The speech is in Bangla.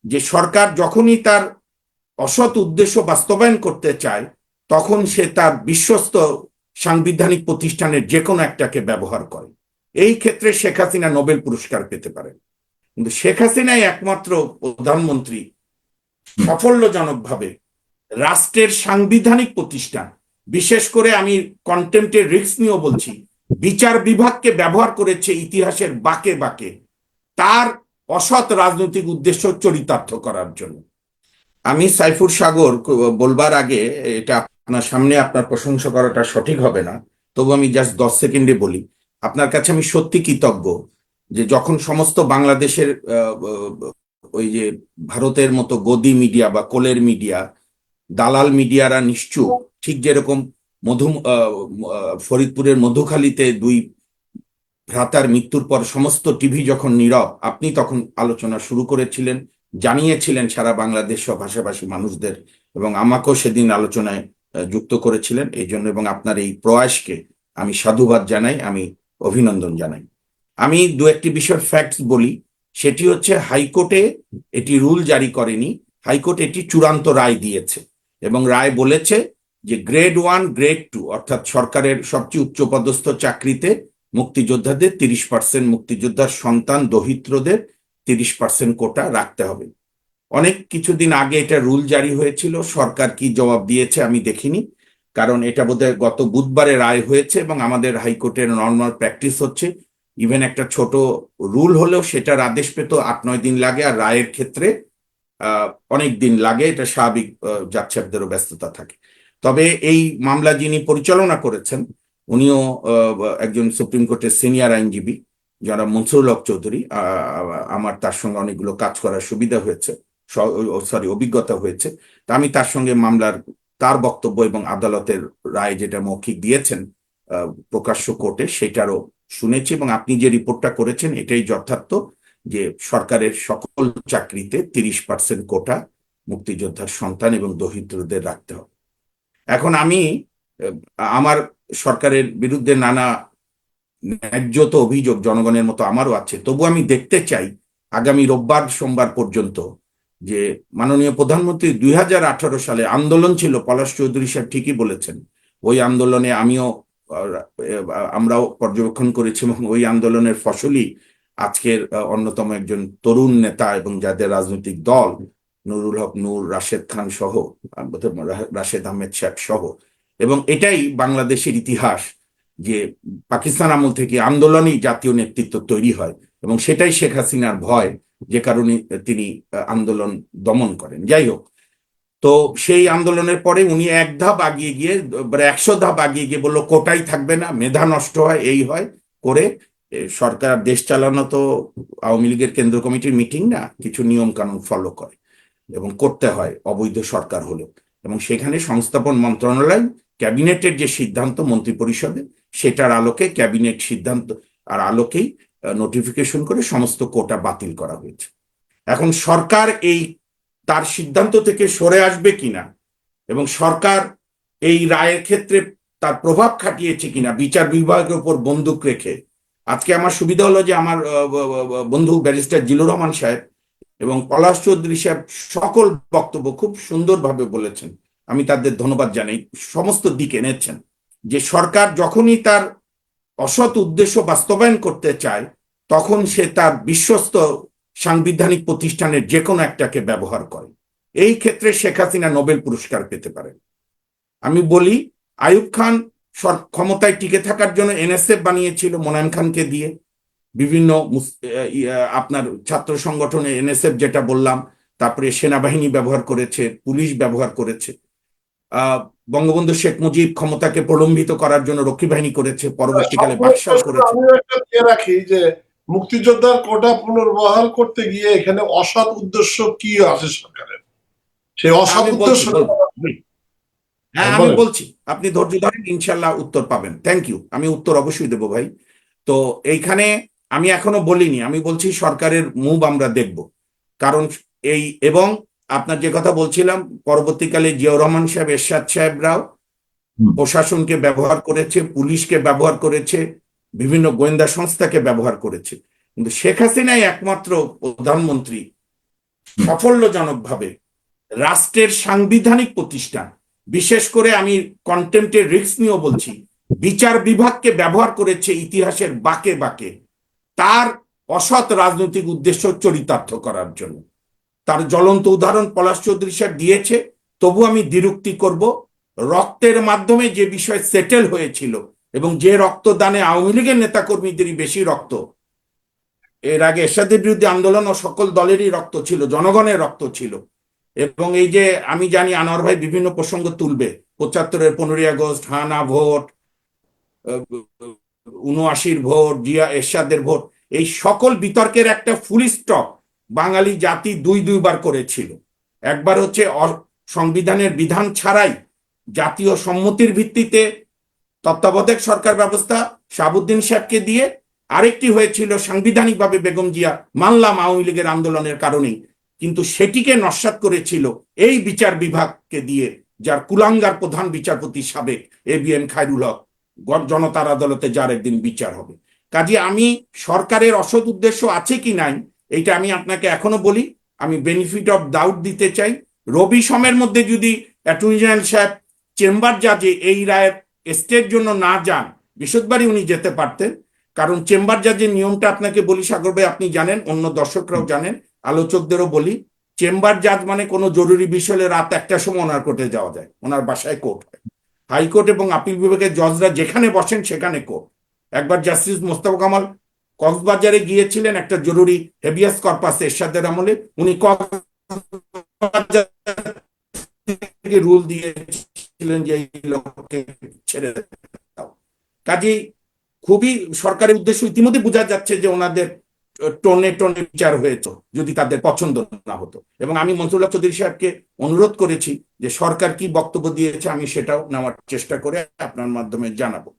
যে সরকার যখনই তার অসৎ উদ্দেশ্য বাস্তবায়ন করতে চায় তখন সে তার বিশ্বস্ত সাংবিধানিক প্রতিষ্ঠানের যে কোনো একটাকে ব্যবহার করে। এই ক্ষেত্রে শেখ হাসিনা নোবেল পুরস্কার পেতে পারেন, কিন্তু শেখ হাসিনাই একমাত্র প্রধানমন্ত্রী সাফল্যজনকভাবে রাষ্ট্রের সাংবিধানিক প্রতিষ্ঠান, বিশেষ করে আমি কন্টেম্পটের রিস্ক নিয়েও বলছি, বিচার বিভাগকে ব্যবহার করেছে ইতিহাসের বাঁকে বাঁকে তার অসৎ রাজনৈতিক উদ্দেশ্য চরিতার্থ করার জন্য। আমি সাইফুর সাগর বলবার আগে, এটা আপনার সামনে আপনার প্রশংসা করাটা সঠিক হবে না, তবু আমি জাস্ট 10 সেকেন্ডে বলি, আপনার কাছে আমি সত্যি কৃতজ্ঞ যে যখন সমস্ত বাংলাদেশের ওই যে ভারতের মতো গদি মিডিয়া বা কোলের মিডিয়া, দালাল মিডিয়ারা নিশ্চুপ, ঠিক যেরকম মধু ফরিদপুরের মধুখালীতে দুই ভ্রাতার মৃত্যুর পর সমস্ত টিভি যখন নীরব, আপনি তখন আলোচনা শুরু করেছিলেন, জানিয়েছিলেন সারা বাংলাদেশ সব ভাষাভাষী মানুষদের, এবং আমাকেও সেদিন আলোচনায় যুক্ত করেছিলেন এই জন্য, এবং আপনার এই প্রয়াসকে আমি সাধুবাদ জানাই, আমি অভিনন্দন জানাই। আমি দু একটি বিষয়ের ফ্যাক্টস বলি। সেটি হচ্ছে, হাইকোর্টে এটি রুল জারি করেনি, হাইকোর্ট এটি চূড়ান্ত রায় দিয়েছে এবং রায় বলেছে যে গ্রেড 1 গ্রেড 2 অর্থাৎ সরকারের সবচেয়ে উচ্চপদস্থ চাকরিতে মুক্তিযোদ্ধাদের 30%, মুক্তিযোদ্ধার সন্তান দহিত্রদের 30% কোটা রাখতে হবে। অনেক কিছুদিন আগে এটা রুল জারি হয়েছিল, সরকার কি জবাব দিয়েছে আমি দেখিনি, কারণ এটা বোধহয় গত বুধবারে রায় হয়েছে এবং আমাদের হাইকোর্টের নর্মাল প্র্যাকটিস হচ্ছে ইভেন একটা ছোট রুল হলেও সেটার আদেশ পেতে 8-9 দিন লাগে, আর রায়ের ক্ষেত্রে অনেক দিন লাগে, এটা স্বাভাবিক, যাচ্ছেদেরও ব্যস্ততা থাকে। তবে এই মামলা যিনি পরিচালনা করেছেন উনিও একজন সুপ্রিম কোর্টের সিনিয়র আইনজীবী যারা মনসুরুল হক চৌধুরী, আমার তার সঙ্গে অনেকগুলো কাজ করার সুবিধা হয়েছে, অভিজ্ঞতা হয়েছে। তা আমি তার সঙ্গে মামলার তার বক্তব্য এবং আদালতের রায় যেটা মৌখিক দিয়েছেন প্রকাশ্য কোর্টে সেটারও শুনেছি, এবং আপনি যে রিপোর্টটা করেছেন এটাই যথার্থ যে সরকারের সকল চাকরিতে 30% কোটা মুক্তিযোদ্ধার সন্তান এবং দরিদ্রদের রাখতে হবে। এখন আমি আমার সরকারের বিরুদ্ধে নানা ন্যায্য তো অভিযোগ জনগণের মতো আমারও আছে, তবু আমি দেখতে চাই আগামী রোববার সোমবার পর্যন্ত যে মাননীয় প্রধানমন্ত্রী 2018 সালে আন্দোলন ছিল, পলাশ চৌধুরী সাহেব ঠিকই বলেছেন, ওই আন্দোলনে আমরাও পর্যবেক্ষণ করেছি এবং ওই আন্দোলনের ফসলই আজকের অন্যতম একজন তরুণ নেতা এবং যাদের রাজনৈতিক দল নুরুল হক নূর, রাশেদ খান সহ, রাশেদ আহমেদ সাহেব সহ, এবং এটাই বাংলাদেশের ইতিহাস যে পাকিস্তান আমল থেকে আন্দোলনই জাতীয় নেতৃত্ব তৈরি হয় এবং সেটাই শেখ হাসিনার ভয়, যে কারণে তিনি আন্দোলন দমন করেন। যাই হোক, তো সেই আন্দোলনের পরে উনি এক ধাপ আগিয়ে গিয়ে 100 ধাপ আগিয়ে গিয়ে বললো কোটাই থাকবে না, মেধা নষ্ট হয়, এই হয় করে সরকার দেশ চালানো তো আওয়ামী লীগের কেন্দ্র কমিটির মিটিং না, কিছু নিয়ম কানুন ফলো করে এবং করতে হয় অবৈধ সরকার হলেও, এবং সেখানে সংস্থাপন মন্ত্রণালয় ক্যাবিনেটের যে সিদ্ধান্ত মন্ত্রী পরিষদে সেটার আলোকে ক্যাবিনেট সিদ্ধান্ত আর আলোকেই নোটিফিকেশন করে সমস্ত কোটা বাতিল করা হয়েছে। এখন সরকার এই তার সিদ্ধান্ত থেকে সরে আসবে কিনা এবং সরকার এই রায়ের ক্ষেত্রে তার প্রভাব খাটিয়েছে কিনা বিচার বিভাগের উপর বন্দুক রেখে, আজকে আমার সুবিধা হলো যে আমার বন্ধু ব্যারিস্টার জিলুর রহমান সাহেব এবং পলাশ চৌধুরী সাহেব সকল বক্তব্য খুব সুন্দরভাবে বলেছেন, আমি তাদের ধন্যবাদ জানাই, সমস্ত দিক এনেছেন যে সরকার যখনই তার অসৎ উদ্দেশ্য বাস্তবায়ন করতে চায় তখন সে তার বিশ্বস্ত সাংবিধানিক প্রতিষ্ঠানের যে কোনো একটাকে ব্যবহার করে। এই ক্ষেত্রে শেখ হাসিনা নোবেল পুরস্কার পেতে পারেন। আমি বলি, আইয়ুব খান ক্ষমতায় টিকে থাকার জন্য এনএসএফ বানিয়েছিল মোনায়েম খানকে দিয়ে, বিভিন্ন আপনার ছাত্র সংগঠনে এনএসএফ যেটা বললাম, তারপরে সেনাবাহিনী ব্যবহার করেছে, পুলিশ ব্যবহার করেছে, বঙ্গবন্ধু শেখ মুজিব ক্ষমতাকে প্রলম্বিত করার জন্য রক্ষী বাহিনী করেছে, পরবর্তীকালে বাকশাল করেছে। রাখি যে মুক্তিযোদ্ধার কোটা পুনর্বহাল করতে গিয়ে এখানে অসৎ উদ্দেশ্য কি আছে সরকারের, সেই অসৎ উদ্দেশ্য হ্যাঁ আমি বলছি, আপনি ধৈর্য ধরেন, ইনশাল্লাহ উত্তর পাবেন। থ্যাংক ইউ, আমি উত্তর অবশ্যই দেবো ভাই। তো এইখানে আমি এখনো বলিনি, আমি বলছি সরকারের মুভ আমরা দেখব, কারণ এই এবং আপনার যে কথা বলছিলাম পরবর্তীকালে জিয়াউর রহমান সাহেব, এরশাদ সাহেবরাও প্রশাসনকে ব্যবহার করেছে, পুলিশকে ব্যবহার করেছে, বিভিন্ন গোয়েন্দা সংস্থাকে ব্যবহার করেছে, কিন্তু শেখ হাসিনাই একমাত্র প্রধানমন্ত্রী সাফল্যজনকভাবে রাষ্ট্রের সাংবিধানিক প্রতিষ্ঠান, বিশেষ করে আমি কন্টেম্পটের রিস্ক নিয়েও বলছি, বিচার বিভাগকে ব্যবহার করেছে ইতিহাসের বাঁকে বাঁকে তার অসৎ রাজনৈতিক উদ্দেশ্য চরিতার্থ করার জন্য। তার জ্বলন্ত উদাহরণ পলাশ চৌধুরী স্যার দিয়েছে। তবু আমি দ্বিরুক্তি করব, রক্তের মাধ্যমে যে বিষয় সেটেল হয়েছিল এবং যে রক্তদানে আওয়ামী লীগের নেতাকর্মীদেরই বেশি রক্ত, এর আগে এরশাদের বিরুদ্ধে আন্দোলন ও সকল দলেরই রক্ত ছিল, জনগণের রক্ত ছিল। এবং এই যে আমি জানি আনোয়ার ভাই বিভিন্ন প্রসঙ্গ তুলবে, 75-এর 15ই আগস্ট, হানা ভোট, 79-র ভোট, জিয়া এরশাদের ভোট, এই সকল বিতর্কের একটা ফুল স্টপ বাঙালি জাতি দুইবার করেছিল। একবার হচ্ছে সংবিধানের বিধান ছাড়াই জাতীয় সম্মতির ভিত্তিতে তত্ত্বাবধায়ক সরকার ব্যবস্থা শাহাবুদ্দিন সাহেবকে দিয়ে, আরেকটি হয়েছিল সাংবিধানিকভাবে বেগম জিয়া মানলাম আওয়ামী লীগের আন্দোলনের কারণেই, কিন্তু সেটিকে নস্যাৎ করেছিল এই বিচার বিভাগকে দিয়ে, যার কুলাঙ্গার প্রধান বিচারপতি সাবেক ABM খায়রুল হক, জনতার আদালতে যার একদিন বিচার হবে। কাজে আমি সরকারের অসৎ উদ্দেশ্য আছে কি নাই এইটা আমি আপনাকে এখনো বলি, আমি বেনিফিট অফ ডাউট দিতে চাই। রবি সমের মধ্যে যদি অ্যাটর্নি জেনারেল সাহেব চেম্বার জাজে এই রায়ের স্টের জন্য না যান, বৃহস্পতিবারই উনি যেতে পারতেন। কারণ চেম্বার জাজের নিয়মটা আপনাকে বলি, সাগর ভাই আপনি জানেন, অন্য দর্শকরাও জানেন, আলোচকদেরও বলি, চেম্বার জাজ মানে কোনো জরুরি বিষয়ে রাত 1টার সময় ওনার কোর্টে যাওয়া যায়, ওনার বাসায় কোর্ট হয়। হাইকোর্ট এবং আপিল বিভাগের জজরা যেখানে বসেন সেখানে কোর্ট। একবার জাস্টিস মোস্তফা কামাল কক্সবাজারে গিয়েছিলেন একটা জরুরি হেভিয়াস কর্পাস এরশাদের আমলে, উনি কক্সবাজার রুল দিয়েছিলেন যে এই লোককে ছেড়ে দাও। কাজেই খুবই সরকারের উদ্দেশ্য ইতিমধ্যে বোঝা যাচ্ছে যে ওনাদের টোনে টোনে বিচার হয়েছে যদি তাদের পছন্দ না হতো। এবং আমি মনসুরুল্লাহ চৌধুরী সাহেবকে অনুরোধ করেছি যে সরকার কি বক্তব্য দিয়েছে আমি সেটাও নেওয়ার চেষ্টা করে আপনার মাধ্যমে জানাবো।